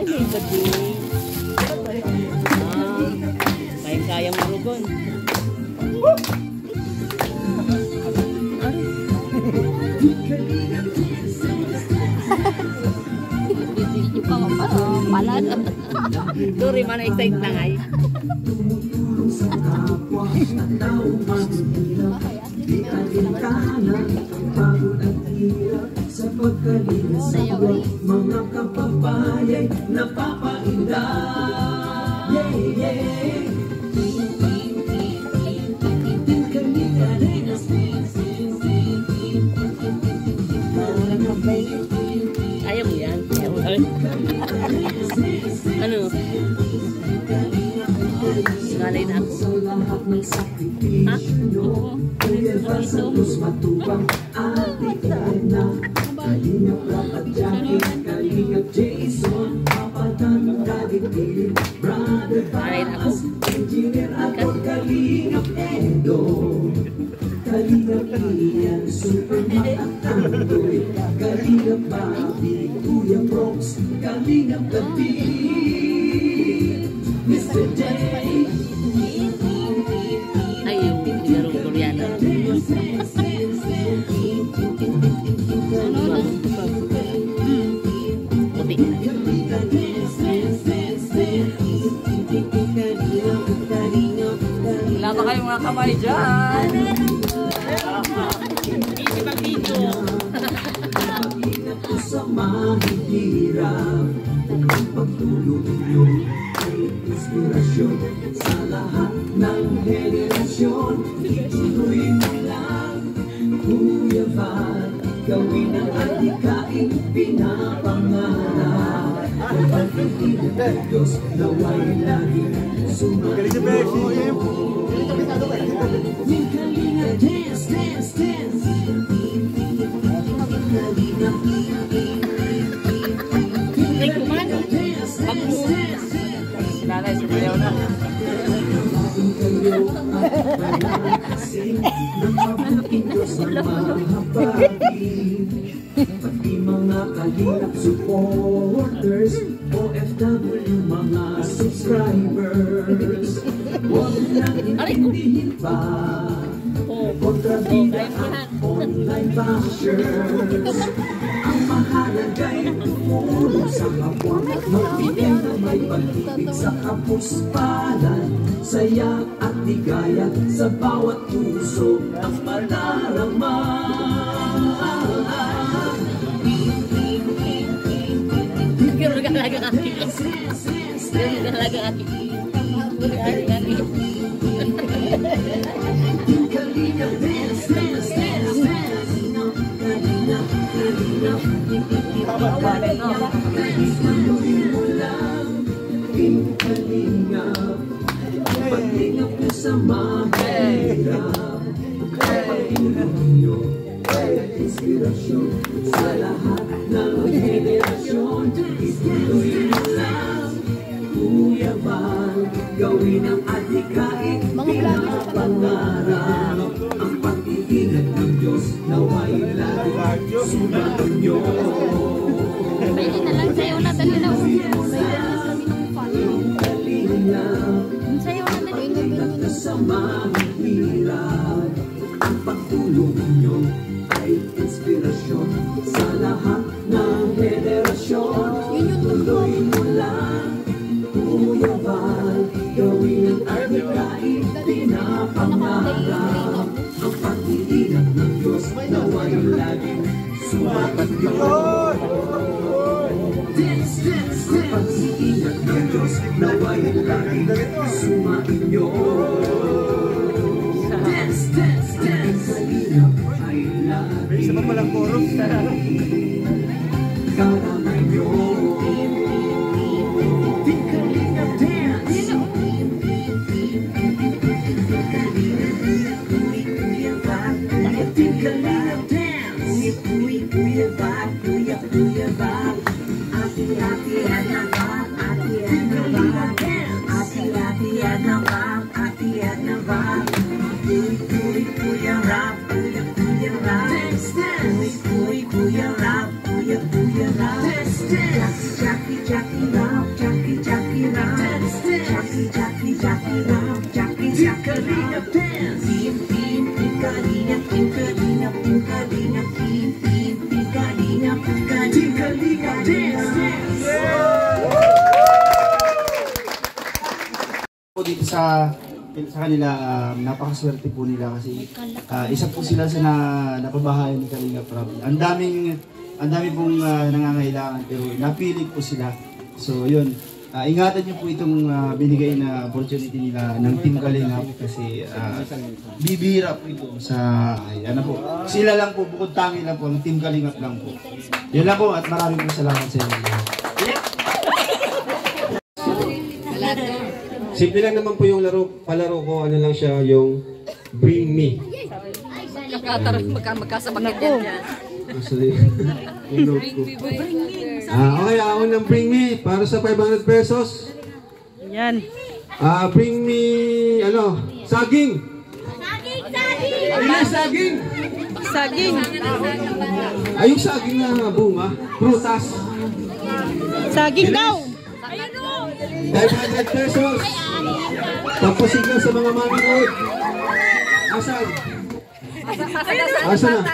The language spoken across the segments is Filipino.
may bading. Kayang-kayang marugon. Duri mana excited na ngay. Sa pagkalinga sa mga kapapayay napapainda. Ayaw mo yan? Ano? Ngalay na ako. Ha? Oo. Ngalay na ako. Kalingap iyan, super makatandoy. Kalingap Bobby, Kuya Bronx, Kalingap David, Mr. Day. Ay, yung larong Koreana. Puti. Wala ba kayong mga kamay dyan? Hindi bang dito? Sa mahihirap, ang pagtulong nyo ay inspirasyon sa lahat ng henerasyon. Ituloy mo lang, Kuya Val, gawin ang adhikain pinapangarap. Ang pag-ibig ng Diyos naway laging sumayo. Kalinga, dance, dance, dance. Ay, kumano. Sinanay, sumayaw na. Pati mga kalingap supporters, OFW mga subscribers, huwag nang intindihin pa kontrabida at online bashers. Ang mahalaga'y tumulong sa kapwa, magbigay na may pag-ibig sa kapuspalan, saya at ligaya sa bawat puso ang madarama. Gano'n ka talaga kaki. Gano'n ka talaga kaki. Kalinga, dance, dance, dance, dance. Kalinga, Kalinga. Ituloy mo lang, Kalinga. Paglingap mo sa mahirap. Pag-inom nyo ay inspirasyon sa lahat ng henerasyon. Ituloy mo lang, Kuya Val, gawin ang adhikain pinapangarap. Ang pag-iingat ng Diyos naway lagi sumainyo. Pwede na lang sayo na dali na. Kalinga, Sayo na dali. at sa mahirap, ang pagtulong ninyo ay inspirasyon sa lahat ng henerasyon. Tuloy mo lang, Kuya Val, gawin ang adhikain pinapangarap. Ang pag-iingat ng Diyos naway laging sumainyo. Dance, dance, dance. Ang pag-iingat ng Diyos naway laging sumainyo. Dance, dance, dance. Kalingap ay lagi Isa pa palang chorus. karamay nyo. Kalingap dance. Kalingap dance. Kuya Val, Kuya Val. Ati-atian na Val, atian na Val. Ati-atian na Val, atian na Val. Kuya Rap, Kuya Rap. Kuya Rap, Kuya Rap. Jackie Rap. Jackie, Jackie, Jackie, Rob, Jackie, Jackie, Rob. Team, team, Team Kalinga, Team Kalinga, Team Kalinga, Team, team, Team Kalinga, Team Kalinga, dance, dance. Dito sa kanila, napakaswerte po nila kasi isa po sila sa napabahayan ni Kalinga Prab. Ang dami pong nangangailangan pero napili po sila. So yun, ingatan niyo po itong binigay na opportunity nila ng Team Kalinga kasi bibihira po ito sa ano po. Sila lang po, bukod tangi lang po, ng Team Kalinga lang po. Yun lang po at maraming po salamat sa inyo. Simple lang naman po yung palaro ko, ano lang siya, yung Bring Me. Magkasabakit yan dyan. Actually, yung note ko. Okay, ako ng Bring Me, para sa 500 pesos. Yan. Bring Me, ano, saging. Saging! Saging. Ay, yung saging na bunga, prutas. Saging daw. 500 pesos. Tampasigla sa mga manonood. Asan? Asan na?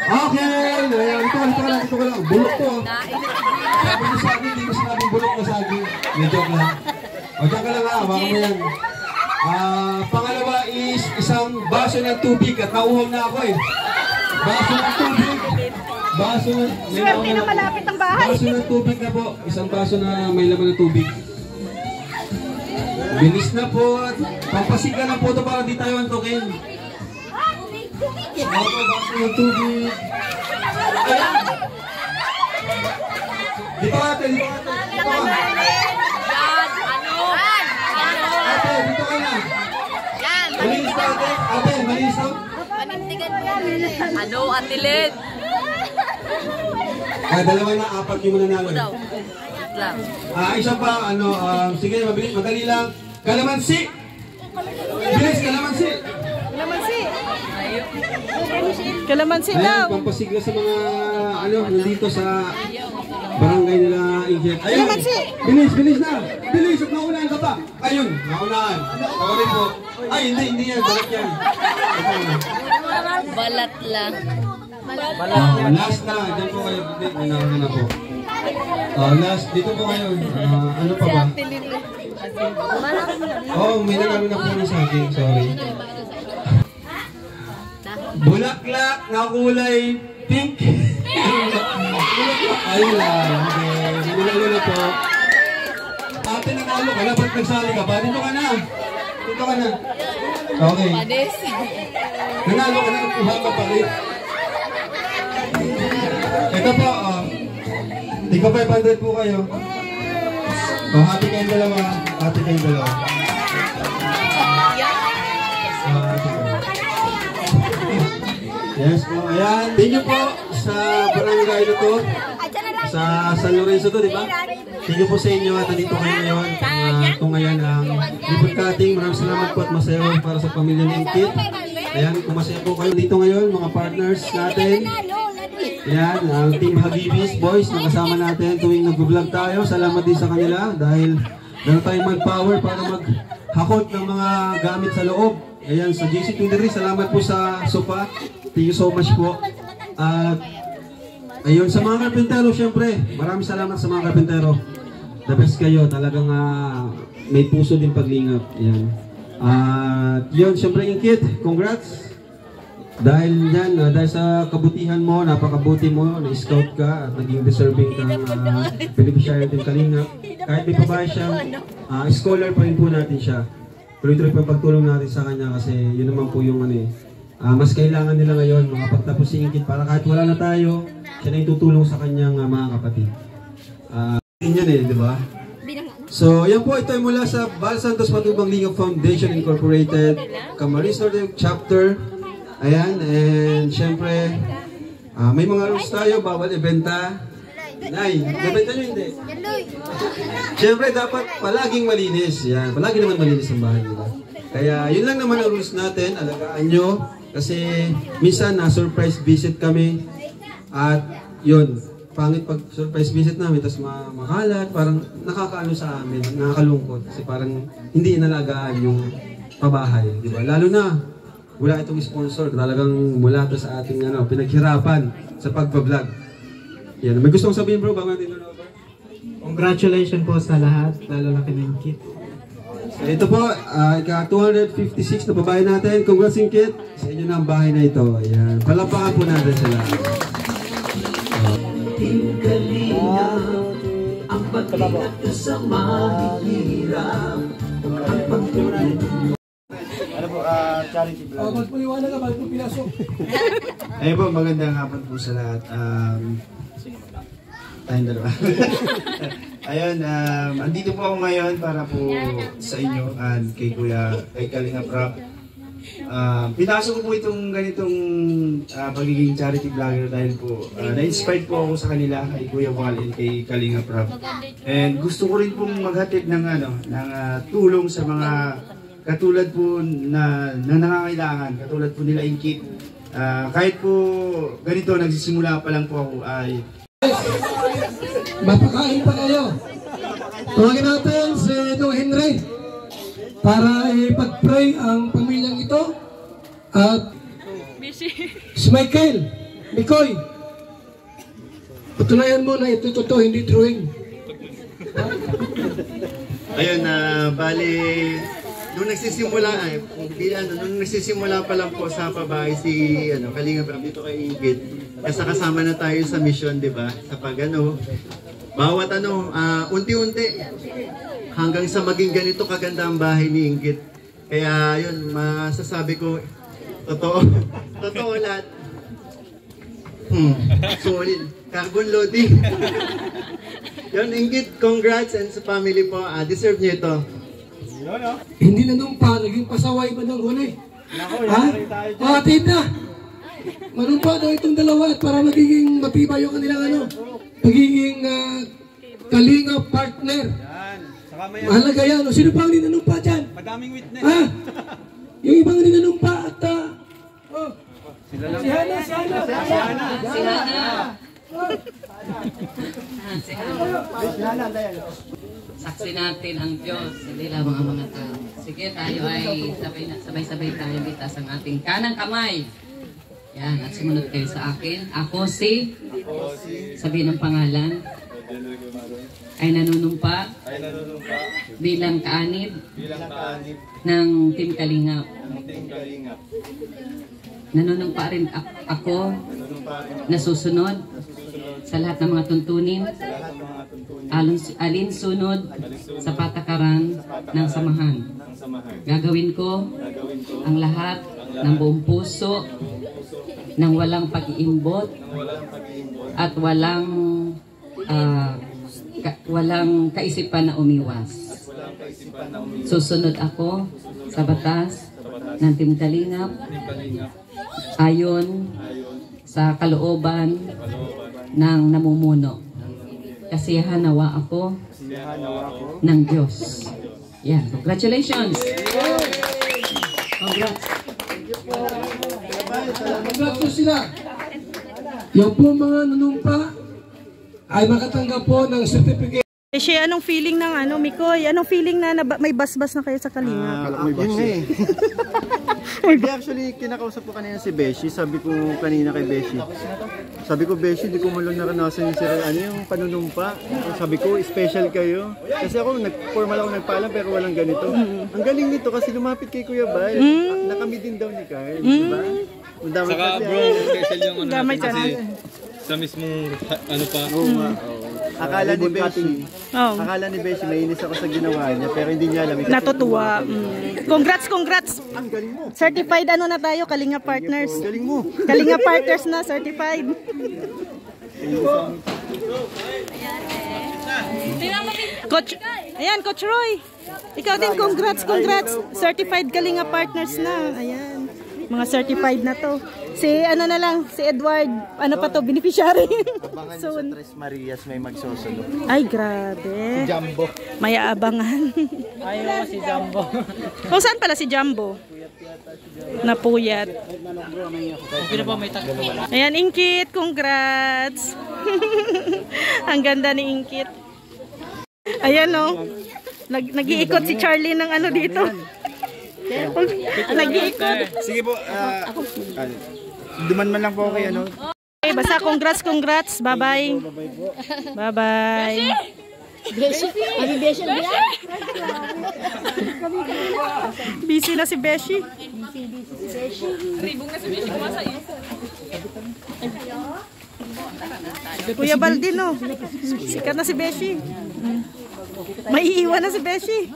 Okay! Ayan, ito ka lang. Bulok to. Sabi mo saging, hindi mo sinabing bulok na saging. Joke lang. O, dyan ka lang ha, baka mo yan. Pangalawa is isang baso ng tubig at nauhaw na ako eh. Baso ng tubig. Swerte na malapit ang bahay. Baso ng tubig na po. Isang baso na may laman ng tubig. Bilis na po. Pampasiga na po ito para di tayo antokin. Baso ng tubig. Ayan. Dito ate. Ate, dito ka na. Malinis na ate. Ate, malinis na. Ano, Ate Led? Dalawa na, apat yung mananalo. Isa pa, sige, madali lang. Kalamansi! Bilis, kalamansi! Kalamansi daw. Ayan, pampasigla sa mga, nandito sa barangay nila Injet. Ayun! Bilis na! Bilis, at naunahan ka pa! Ayun, naunahan. Ako rin po. Ay, hindi yan, balat yan. Balat lang. Last na, dyan po kayo. Unahan na po. Last, dito po kayo. Ano pa ba? May nanalo na po sa akin. Sorry. Bulaklak na kulay pink. Ayun lang. Okay. Nanalo na po. Ate, nanalo ka na. Ba't nagsali ka ba? Dito ka na. Okay. Nanalo ka na. Nagkuha ka pa rin. Ito po, tika 500 po kayo. Hati kayong dalawa. Yes po, ayan. Thank you po sa barangay na to. Sa San Lorenzo to, di ba? Thank you po sa inyo at nandito kayo ngayon. Ito ngayon ang ribbon cutting. Maraming salamat po at masaya para sa pamilya ng Kit. Ayan, kung masaya po kayo dito ngayon, mga partners natin. Ayan, ang Team Habibis Boys na kasama natin tuwing nag-vlog tayo. Salamat din sa kanila dahil meron tayong mag-power para maghakot ng mga gamit sa loob. Ayan, sa JC23, salamat po sa sopa. Thank you so much po. At ayun, sa mga karpintero, syempre, maraming salamat sa mga karpintero. The best kayo, talagang may puso din paglingap. Ayan. At yun, syempre yung Kit, congrats. Dahil yan, dahil sa kabutihan mo, napakabuti mo, na-scout ka at naging deserving kang beneficiary din Kalinga. Kahit may pabahay siyang scholar pa rin po natin siya. Tuloy-tuloy pa pagtulong natin sa kanya kasi yun naman po yung mas kailangan nila ngayon, mga pagtapos si Ingkit para kahit wala na tayo, siya na yung tutulong sa kanyang mga kapatid. Yan di ba? So, yan po, ito ay mula sa Bal Santos Matubang Lingap Foundation Incorporated, Camarines Norte Chapter. Ayan, and syempre, may mga rules tayo, bawal ibenta. Nay, ibenta nyo hindi? Syempre, dapat palaging malinis. Yan, palagi naman malinis ang bahay nila. Kaya, yun lang naman ang rules natin, alagaan nyo. Kasi, minsan, na-surprise visit kami. At, yun, pangit pag surprise visit namin, tapos makalat, parang nakakaano sa amin, nakakalungkot. Kasi parang hindi inalagaan yung pabahay, di ba? Lalo na, wala itong sponsor, talagang mula to sa ating pinaghirapan sa pagpa-vlog. Yan, may gustong sabihin bro, bago natin over? Congratulations po sa lahat, lalo na kay Kit. So, ito po, ika-256 na babae natin. Congrats Kit, sa inyo na ang bahay na ito. Ayan, palapakan po natin sila. Team Kalinga, ang pag-ingat sa mahirap, ang pagtulong. Ano po, charity vlog. Magpuliwanag ka, bago pinasok. Ayun po, magandang hapon po sa lahat. Tayong dalawa. Ayun, andito po ako ngayon para po sa inyo and kay Kalinga Prab. Pinasok ko po itong ganitong pagiging charity vlogger dahil po na-inspired po ako sa kanila kay Kuya Wal and kay Kalinga Prab. And gusto ko rin pong maghatid ng tulong sa mga katulad po na nangangailangan, katulad po nila Inkit. Kahit po ganito, nagsisimula pa lang po ako ay... Mapakain pa kayo. Tawagin natin si Don Henry para ipag-pray ang pamilyang ito. At si Michael, Mikoy, patunayan mo na ito totoo, hindi drawing. Ayun, bali, nung nagsisimula pa lang po sa pabahay si Kalinga Prab dito kay Ingrid, kasi kasama na tayo sa mission, di ba? Sa pag bawat unti-unti hanggang sa maging ganito kaganda ang bahay ni Ingrid. Kaya yun, masasabi ko, totoo lahat. Solid. Carbon loading. Yun, Ingrid, congrats and sa family po, deserve niyo ito. Hindi na numpa, naging pasaway ba ng huli? Ha? Atid na! Manumpa daw itong dalawa at para magiging matibay yung kanilang magiging Kalinga partner. Mahalaga yan. O, sino pa ang ninanumpa dyan? Madaming witness. Ha? Yung ibang ninanumpa at si Hana. Saksi natin ang Diyos, hindi lang mga tao. Sige, tayo ay sabay-sabay tayo litas ang ating kanang kamay. Yan, at sumunod kayo sa akin. Ako si, sabihin ng pangalan, ay nanunumpa bilang kaanib ng Team Kalingap. Nanunumpa rin ako na susunod sa lahat ng mga tuntunin, alinsunod sa patakaran ng samahan. Gagawin ko ang lahat ng buong puso, ng walang pag-iimbot at walang kaisipan na umiwas. Susunod ako sa batas ng Team Kalingap ayon sa kalooban ng namumuno. Kasiyahan nawa ako ng Diyos. Yeah, congratulations! Congrats! Congrats po sila. Yung po mga nanumpa ay makatanggap po ng certificate. Beshi, anong feeling ng Mikoy? Anong feeling na may basbas na kayo sa Kalinga? Yun nga eh. Hindi, actually, kinakausap ko kanina si Beshi. Sabi ko kanina kay Beshi. Sabi ko, Beshi, di ko mo lang naranasan yung panunumpa. Sabi ko, special kayo. Kasi ako, formal ako nagpaalam pero walang ganito. Ang galing nito kasi lumapit kay Kuya Bal. Nakami din daw ni Carl. Diba? Saka bro, special yung natin kasi sa mismong Akala ni Beshi, mainis ako sa ginawa niya, pero hindi niya alam. Natutuwa. Congrats! Ang galing mo. Certified na tayo, Kalinga Partners. Ang galing mo. Kalinga Partners na, certified. Coach Roy. Ikaw din, congrats. Certified Kalinga Partners na. Ayan. Mga certified na to. Si Edward, beneficiary. Abangan so, sa Tres Marias may magsusunod. Ay, grabe. Si Jumbo. May aabangan. Ayaw si Jumbo. Saan pala si Jumbo? Napuyat. Ayan, Ingkit. Congrats. Ang ganda ni Ingkit. Ayan o. Nag-iikot si Charlie ng ano dito. Nag-iikot. Sige po, duman man lang po kay ano. Okay, basta congrats. Bye-bye. Bye-bye. Busy na si Beshi. Kuya Baldi, no? Sikat na si Beshi. May iiwan na si Beshi.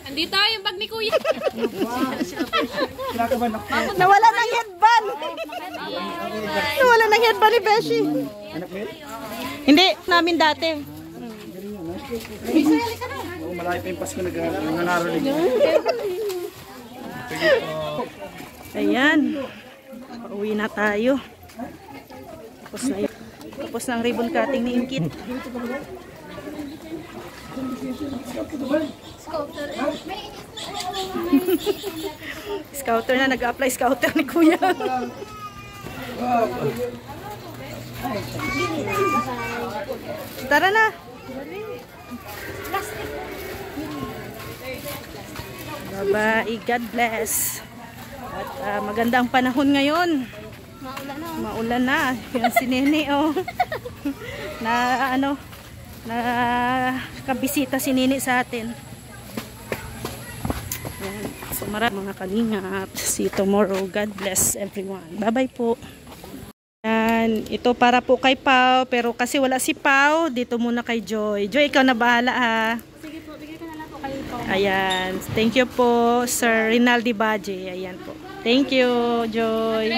Andito yung bag ni Kuya. Nawala ng headband. Nawala ng headband ni Beshi. Hindi, namin dati. Malayo pa yung Pasko nanaralig. Ayan. Pauwi na tayo. Tapos na ang ribbon cutting ni Ingkit. Scouter na, nag-apply scouter ni Kuya. Tara na. Bye-bye. God bless. At magandang panahon ngayon. Maulan na. Yung si Nene, oh. Kabisita si Nene sa atin. So maraming mga kalingap. See you tomorrow. God bless everyone. Bye-bye po. Yan. Ito para po kay Pao. Pero kasi wala si Pao, dito muna kay Joy. Joy, ikaw na bahala ha. Sige po, bigay ko na lang po kayo po. Ayan. Thank you po, Sir Rinaldi Baje. Ayan po. Thank you, Joy.